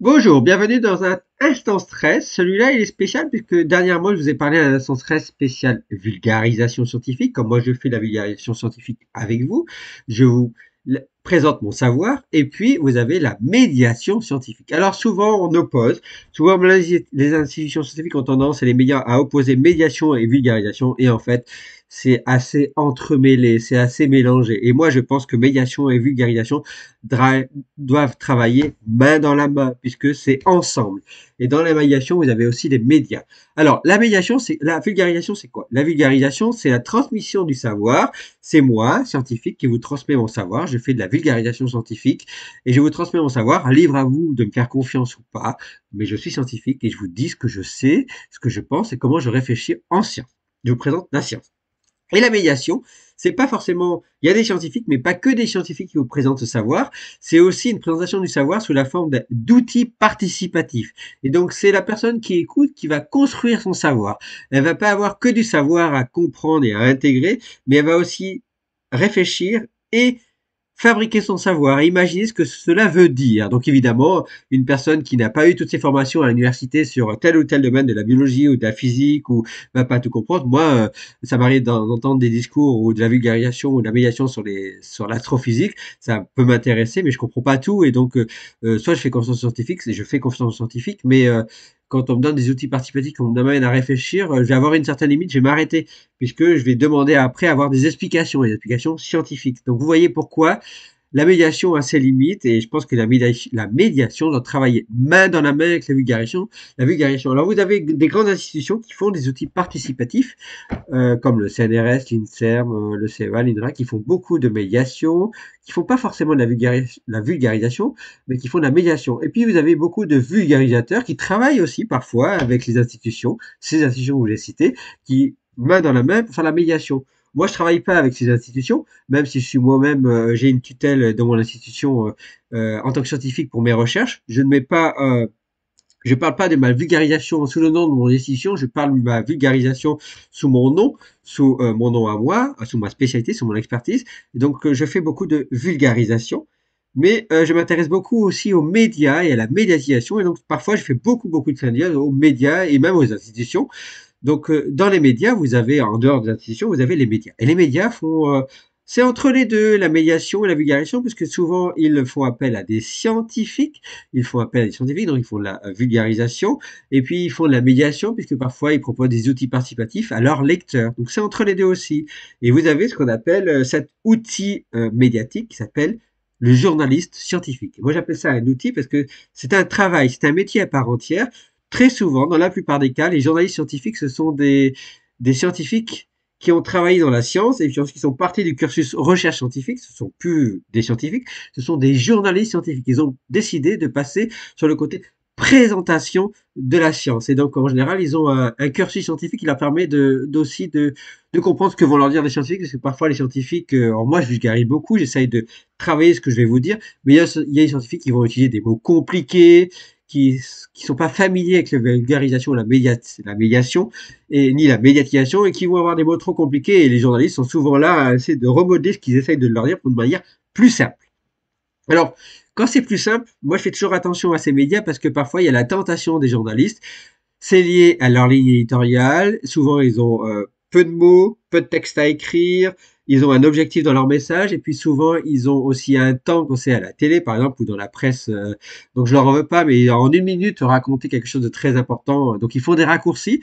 Bonjour, bienvenue dans un instant stress. Celui-là, il est spécial puisque dernièrement, je vous ai parlé d'un instant stress spécial vulgarisation scientifique. Comme moi, je fais la vulgarisation scientifique avec vous, je vous présente mon savoir et puis vous avez la médiation scientifique. Alors souvent, on oppose. Souvent, les institutions scientifiques ont tendance et les médias à opposer médiation et vulgarisation et en fait, c'est assez entremêlé, c'est assez mélangé. Et moi, je pense que médiation et vulgarisation doivent travailler main dans la main, puisque c'est ensemble. Et dans la médiation, vous avez aussi les médias. Alors, la vulgarisation, c'est quoi? La vulgarisation, c'est la transmission du savoir. C'est moi, scientifique, qui vous transmet mon savoir. Je fais de la vulgarisation scientifique et je vous transmets mon savoir. Libre à vous de me faire confiance ou pas, mais je suis scientifique et je vous dis ce que je sais, ce que je pense et comment je réfléchis en science. Je vous présente la science. Et la médiation, c'est pas forcément, il y a des scientifiques, mais pas que des scientifiques qui vous présentent ce savoir. C'est aussi une présentation du savoir sous la forme d'outils participatifs. Et donc, c'est la personne qui écoute qui va construire son savoir. Elle va pas avoir que du savoir à comprendre et à intégrer, mais elle va aussi réfléchir et fabriquer son savoir, imaginer ce que cela veut dire. Donc évidemment, une personne qui n'a pas eu toutes ces formations à l'université sur tel ou tel domaine de la biologie ou de la physique ou va pas tout comprendre. Moi, ça m'arrive d'entendre des discours ou de la vulgarisation ou de la médiation sur l'astrophysique. Ça peut m'intéresser, mais je comprends pas tout. Et donc, soit je fais confiance aux scientifiques, je fais confiance aux scientifiques, mais quand on me donne des outils participatifs, qu'on m'amène à réfléchir, je vais avoir une certaine limite, je vais m'arrêter, puisque je vais demander après à avoir des explications scientifiques. Donc vous voyez pourquoi la médiation a ses limites et je pense que la médiation doit travailler main dans la main avec la vulgarisation. La vulgarisation. Alors vous avez des grandes institutions qui font des outils participatifs comme le CNRS, l'INSERM, le CEA, l'INRA, qui font beaucoup de médiation, qui font pas forcément de la vulgarisation, mais qui font de la médiation. Et puis vous avez beaucoup de vulgarisateurs qui travaillent aussi parfois avec les institutions, ces institutions que vous avez citées, qui main dans la main pour faire la médiation. Moi, je travaille pas avec ces institutions, même si je suis moi-même, j'ai une tutelle dans mon institution en tant que scientifique pour mes recherches. Je ne mets pas je parle pas de ma vulgarisation sous le nom de mon institution, je parle de ma vulgarisation sous mon nom, sous mon nom à moi, sous ma spécialité, sous mon expertise. Et donc, je fais beaucoup de vulgarisation, mais je m'intéresse beaucoup aussi aux médias et à la médiatisation. Et donc, parfois, je fais beaucoup de clin d'œil aux médias et même aux institutions. Donc, dans les médias, vous avez, en dehors des institutions, vous avez les médias. Et les médias font, c'est entre les deux, la médiation et la vulgarisation, puisque souvent, ils font appel à des scientifiques, donc ils font de la vulgarisation, et puis ils font de la médiation, puisque parfois, ils proposent des outils participatifs à leurs lecteurs. Donc, c'est entre les deux aussi. Et vous avez ce qu'on appelle cet outil médiatique qui s'appelle le journaliste scientifique. Moi, j'appelle ça un outil parce que c'est un travail, c'est un métier à part entière. Très souvent, dans la plupart des cas, les journalistes scientifiques, ce sont des scientifiques qui ont travaillé dans la science et puis qui sont partis du cursus recherche scientifique. Ce sont plus des scientifiques, ce sont des journalistes scientifiques. Ils ont décidé de passer sur le côté présentation de la science. Et donc, en général, ils ont un cursus scientifique qui leur permet aussi de comprendre ce que vont leur dire les scientifiques, parce que parfois les scientifiques, alors moi je vulgarise beaucoup, j'essaye de travailler ce que je vais vous dire, mais il y a des scientifiques qui vont utiliser des mots compliqués, qui qui sont pas familiers avec la vulgarisation, la médiation et ni la médiatisation et qui vont avoir des mots trop compliqués et les journalistes sont souvent là à essayer de remodeler ce qu'ils essayent de leur dire pour une manière plus simple. Alors, quand c'est plus simple, moi je fais toujours attention à ces médias parce que parfois il y a la tentation des journalistes. C'est lié à leur ligne éditoriale. Souvent ils ont peu de mots, peu de texte à écrire. Ils ont un objectif dans leur message et puis souvent ils ont aussi un temps quand c'est à la télé par exemple ou dans la presse. Donc je leur en veux pas, mais en une minute raconter quelque chose de très important. Donc ils font des raccourcis.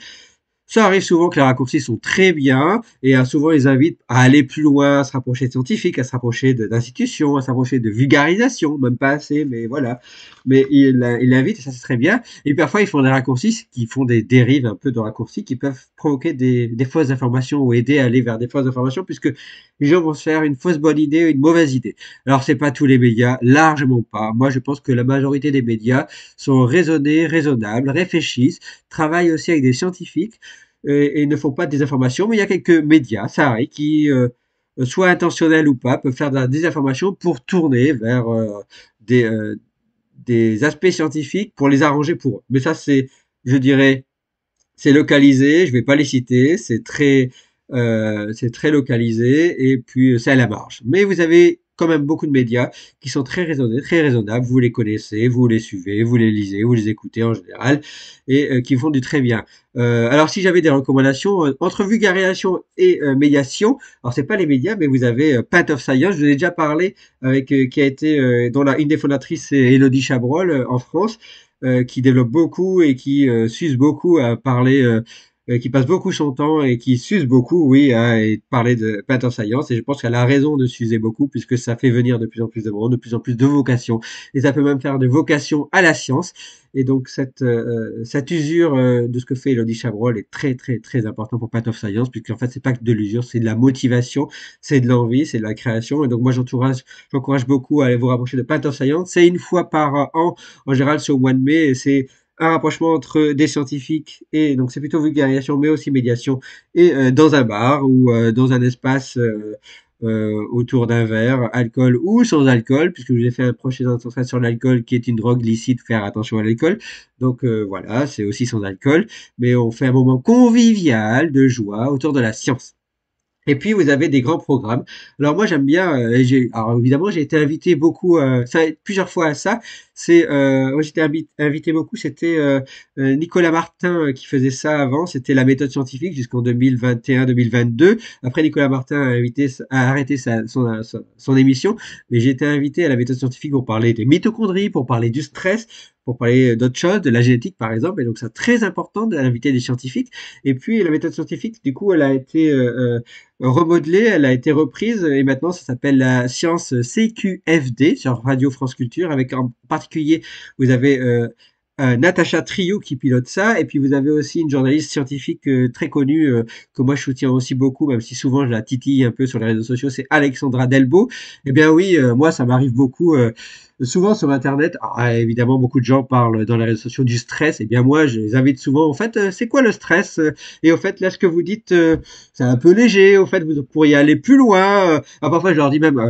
Ça arrive souvent que les raccourcis sont très bien et souvent ils invitent à aller plus loin, à se rapprocher de scientifiques, à se rapprocher d'institutions, à se rapprocher de vulgarisation, même pas assez, mais voilà. Mais ils l'invitent et ça c'est très bien. Et parfois ils font des raccourcis qui font des dérives un peu de raccourcis qui peuvent provoquer des fausses informations ou aider à aller vers des fausses informations puisque les gens vont se faire une fausse bonne idée ou une mauvaise idée. Alors c'est pas tous les médias, largement pas. Moi je pense que la majorité des médias sont raisonnés, raisonnables, réfléchissent, travaillent aussi avec des scientifiques et ne font pas de désinformation. Mais il y a quelques médias, ça arrive, qui, soit intentionnels ou pas, peuvent faire de la désinformation pour tourner vers des, euh, des aspects scientifiques pour les arranger pour eux. Mais ça, je dirais, c'est localisé, je vais pas les citer, c'est très localisé et puis c'est à la marge. Mais vous avez quand même beaucoup de médias qui sont très raisonnables. Vous les connaissez, vous les suivez, vous les lisez, vous les écoutez en général, et qui font du très bien. Alors si j'avais des recommandations entre vulgarisation et médiation, alors c'est pas les médias, mais vous avez Path of Science, je vous ai déjà parlé avec qui a été dont une des fondatrices c'est Élodie Chabrol en France, qui développe beaucoup et qui s'use beaucoup à parler, qui passe beaucoup son temps et qui s'use beaucoup, oui, à parler de Path of Science. Et je pense qu'elle a raison de s'user beaucoup puisque ça fait venir de plus en plus de monde, de plus en plus de vocations, et ça peut même faire de vocations à la science. Et donc cette usure de ce que fait Elodie Chabrol est très très très important pour Path of Science, puisqu'en fait c'est pas que de l'usure, c'est de la motivation, c'est de l'envie, c'est de la création. Et donc moi j'encourage beaucoup à aller vous rapprocher de Path of Science. C'est une fois par an, en général c'est au mois de mai, et c'est un rapprochement entre des scientifiques, et donc c'est plutôt vulgarisation mais aussi médiation, et dans un bar ou dans un espace autour d'un verre, alcool ou sans alcool, puisque je vous ai fait un prochain podcast sur l'alcool qui est une drogue licite, faire attention à l'alcool. Donc voilà, c'est aussi sans alcool, mais on fait un moment convivial de joie autour de la science. Et puis vous avez des grands programmes. Alors moi j'aime bien. Alors évidemment j'ai été invité beaucoup, plusieurs fois à ça. Moi j'étais invité beaucoup. C'était Nicolas Martin qui faisait ça avant. C'était la méthode scientifique jusqu'en 2021-2022. Après Nicolas Martin a arrêté son émission, mais j'ai été invité à la méthode scientifique pour parler des mitochondries, pour parler du stress, pour parler d'autres choses, de la génétique par exemple. Et donc c'est très important d'inviter des scientifiques. Et puis la méthode scientifique, du coup, elle a été remodelée, elle a été reprise et maintenant ça s'appelle la science CQFD sur Radio France Culture, avec en particulier vous avez Natacha Trio qui pilote ça, et puis vous avez aussi une journaliste scientifique très connue que moi je soutiens aussi beaucoup, même si souvent je la titille un peu sur les réseaux sociaux, c'est Alexandra Delbo. Eh bien oui, moi ça m'arrive beaucoup souvent sur Internet. Alors, évidemment, beaucoup de gens parlent dans les réseaux sociaux du stress. Eh bien moi je les invite souvent, en fait, c'est quoi le stress? Et au fait, là ce que vous dites, c'est un peu léger, au fait vous pourriez aller plus loin. Parfois je leur dis même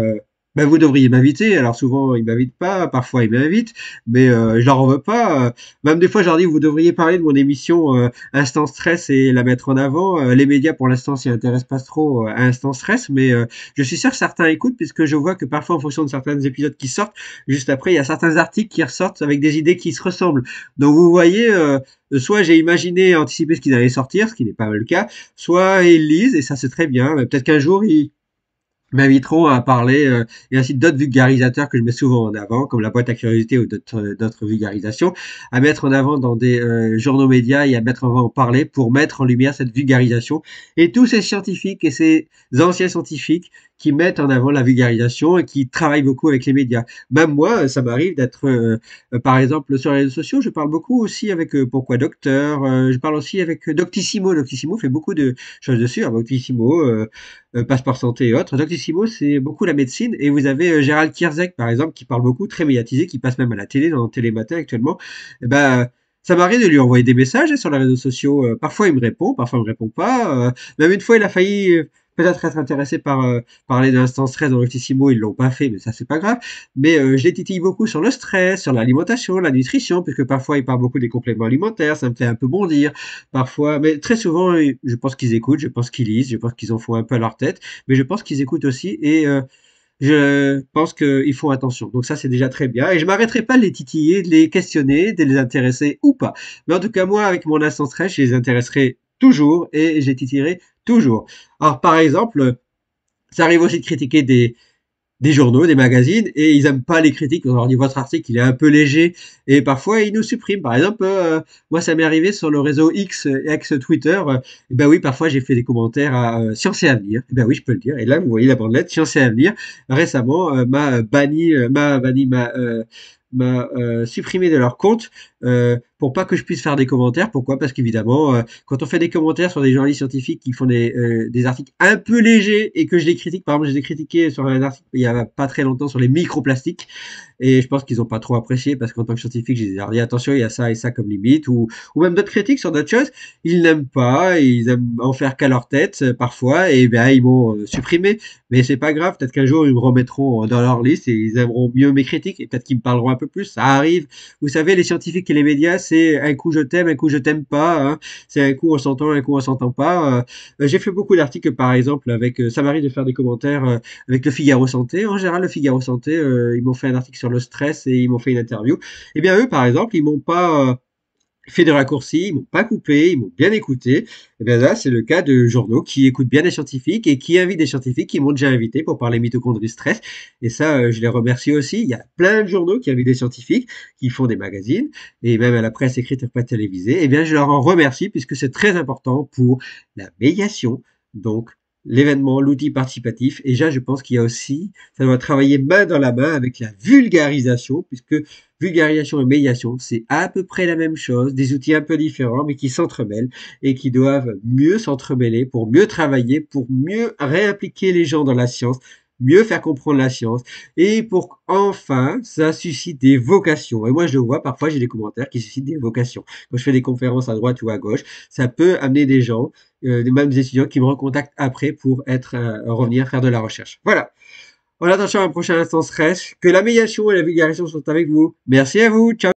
ben, vous devriez m'inviter. Alors souvent ils m'invitent pas, parfois ils m'invitent, mais je leur en veux pas. Même des fois je leur dis vous devriez parler de mon émission Instant Stress et la mettre en avant. Les médias pour l'instant s'y intéressent pas trop à Instant Stress, mais je suis sûr que certains écoutent, puisque je vois que parfois en fonction de certains épisodes qui sortent, juste après il y a certains articles qui ressortent avec des idées qui se ressemblent. Donc vous voyez, soit j'ai imaginé anticiper ce qu'ils allaient sortir, ce qui n'est pas le cas, soit ils lisent et ça c'est très bien. Peut-être qu'un jour ils m'inviteront à parler, et ainsi d'autres vulgarisateurs que je mets souvent en avant, comme la boîte à curiosité ou d'autres vulgarisations, à mettre en avant dans des journaux médias et à mettre en parler pour mettre en lumière cette vulgarisation. Et tous ces scientifiques et ces anciens scientifiques qui mettent en avant la vulgarisation et qui travaillent beaucoup avec les médias. Même moi, ça m'arrive d'être, par exemple, sur les réseaux sociaux, je parle beaucoup aussi avec Pourquoi Docteur, je parle aussi avec Doctissimo. Doctissimo fait beaucoup de choses dessus. Alors, Doctissimo, Passeport Santé et autres. Doctissimo, c'est beaucoup la médecine. Et vous avez Gérald Kierzek, par exemple, qui parle beaucoup, très médiatisé, qui passe même à la télé, dans Télématin actuellement. Et ben, ça m'arrive de lui envoyer des messages sur les réseaux sociaux. Parfois, il me répond, parfois, il me répond pas. Même une fois, il a failli peut-être être intéressé par parler de l'instant stress dans Doctissimo. Ils l'ont pas fait, mais ça, c'est pas grave. Mais je les titille beaucoup sur le stress, sur l'alimentation, la nutrition, puisque parfois, il parle beaucoup des compléments alimentaires. Ça me fait un peu bondir parfois, mais très souvent, je pense qu'ils écoutent, je pense qu'ils lisent, je pense qu'ils en font un peu à leur tête, mais je pense qu'ils écoutent aussi, et je pense qu'ils font attention. Donc ça, c'est déjà très bien. Et je m'arrêterai pas de les titiller, de les questionner, de les intéresser ou pas. Mais en tout cas, moi, avec mon instant stress, je les intéresserai toujours et je les titillerai toujours. Alors, par exemple, ça arrive aussi de critiquer des journaux, des magazines, et ils aiment pas les critiques. On leur dit votre article, il est un peu léger, et parfois ils nous suppriment. Par exemple, moi ça m'est arrivé sur le réseau X, ex-Twitter. Et ben oui, parfois j'ai fait des commentaires à Science et Avenir. Et ben oui, je peux le dire. Et là, vous voyez la bandelette Science et Avenir récemment m'a supprimé de leur compte pour pas que je puisse faire des commentaires. Pourquoi? Parce qu'évidemment, quand on fait des commentaires sur des journalistes scientifiques qui font des articles un peu légers et que je les critique, par exemple, je les ai critiqués sur un article il y a pas très longtemps sur les microplastiques, et je pense qu'ils ont pas trop apprécié, parce qu'en tant que scientifique, j'ai dit attention, il y a ça et ça comme limite, ou même d'autres critiques sur d'autres choses, ils n'aiment pas, ils aiment en faire qu'à leur tête parfois, et ben ils m'ont supprimé. Mais c'est pas grave, peut-être qu'un jour ils me remettront dans leur liste et ils aimeront mieux mes critiques, et peut-être qu'ils me parleront un peu plus. Ça arrive. Vous savez, les scientifiques et les médias, c'est un coup je t'aime, un coup je t'aime pas, hein. C'est un coup on s'entend, un coup on s'entend pas. J'ai fait beaucoup d'articles, par exemple, avec, ça m'arrive de faire des commentaires avec le Figaro Santé. En général, le Figaro Santé, ils m'ont fait un article sur le stress et ils m'ont fait une interview. Eh bien, eux, par exemple, ils m'ont pas fait de raccourcis, ils m'ont pas coupé, ils m'ont bien écouté. Et bien là, c'est le cas de journaux qui écoutent bien les scientifiques et qui invitent des scientifiques qui m'ont déjà invité pour parler mitochondrie stress. Et ça, je les remercie aussi. Il y a plein de journaux qui invitent des scientifiques, qui font des magazines, et même à la presse écrite et pas télévisée. Et bien, je leur en remercie puisque c'est très important pour la médiation. Donc, l'événement, l'outil participatif. Et déjà, je pense qu'il y a aussi, ça doit travailler main dans la main avec la vulgarisation, puisque vulgarisation et médiation, c'est à peu près la même chose, des outils un peu différents, mais qui s'entremêlent et qui doivent mieux s'entremêler pour mieux travailler, pour mieux réimpliquer les gens dans la science, mieux faire comprendre la science, et pour enfin, ça suscite des vocations. Et moi, je le vois, parfois, j'ai des commentaires qui suscitent des vocations. Quand je fais des conférences à droite ou à gauche, ça peut amener des gens, même des étudiants qui me recontactent après pour revenir faire de la recherche. Voilà. En attendant un prochain instant stress, que la médiation et la vulgarisation sont avec vous. Merci à vous. Ciao.